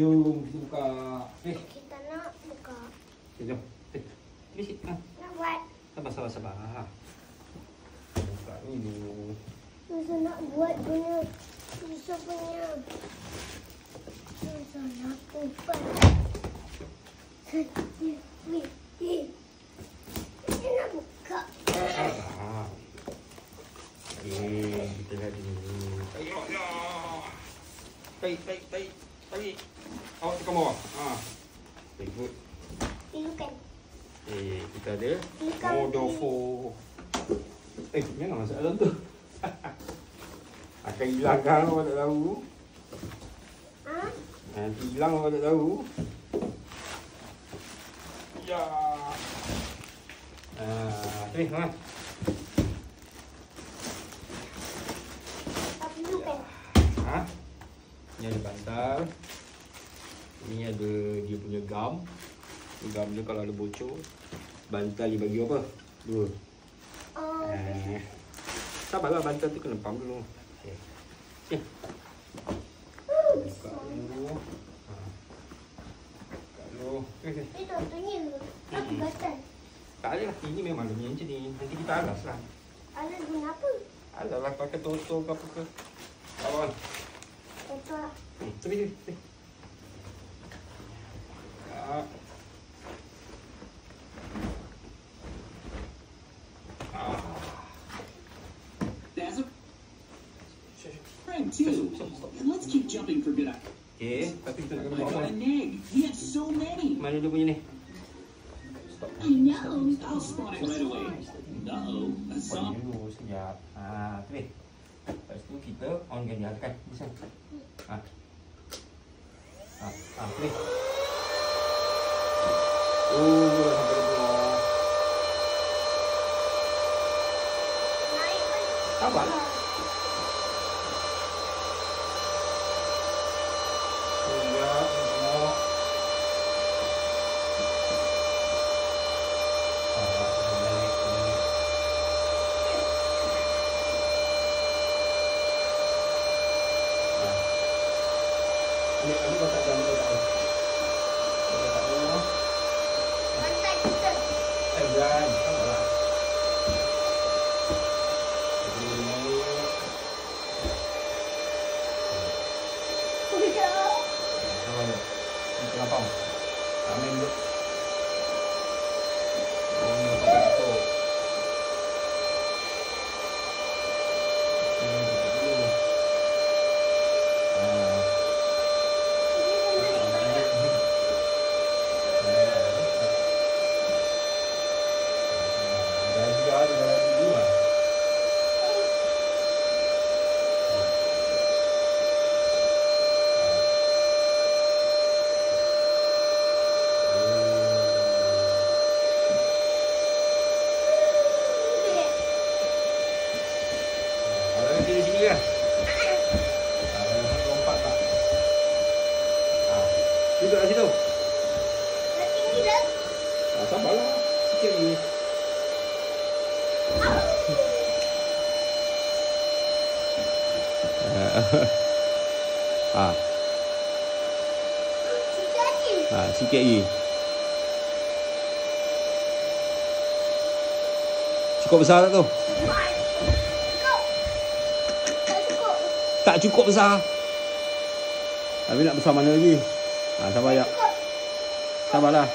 Jom kita buka. Kita nak buka. Jom. Ini sikit. Nak buat. Sabar. Buka ni dulu. Susah nak buat punya. Susah punya. Susah nak kupas. Kita nak buka. Kita lihat dulu. Tarik. Awak tekan bawah. Very good. Pilukan. Kita ada Modofo. Jangan masuk dalam tu. Akan hilang kan awak tak tahu. Nanti hilang awak tak tahu. Ya. Okey, ha. Ni ada bantal. Ni ada dia punya gam. Gam dia kalau ada bocor, bantal dia bagi apa? 2. Sabarlah, bantal tu kena pump dulu. Okey. Buka dulu. Buka dulu. Okey. Itu tunya. Apa batal? Tak ada lah. Ini memang dia macam ni. Nanti kita alas lah. Alas guna apa? Alas lah pakai toto ke apa ke. Kawan. Toto lah. Sini. Frank too. Let's keep jumping for good. Okey, tapi kita nak kena I got an egg. We have so many. mana dia punya ni? I know. I'll spawn it right away. Uh-oh. That's Buat some. dulu sekejap. Tu ni. Lepas tu kita onkan dia, tekan. Bisa. Tu ni. Sampai dia penuh. Naik kan? Sabar. Sekejap, penuh. Ini kau tak tahu. Bantai kita. Jangan, sabarlah. Kenapa? Main dulu. Di sini kan? Lompat tak? Duduk kat situ. Dah tinggi dah. Sabarlah. Sikit lagi. Sikit lagi. Cukup besar tak tu? Tak cukup besar. Tapi nak besar mana lagi? Sabar sekejap. Sabarlah.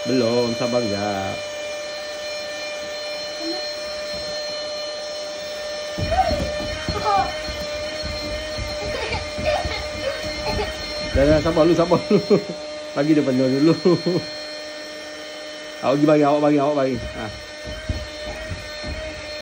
Belum, sabar sekejap. Dah, sabar dulu. Bagi dia penuh dulu. Awak bagi.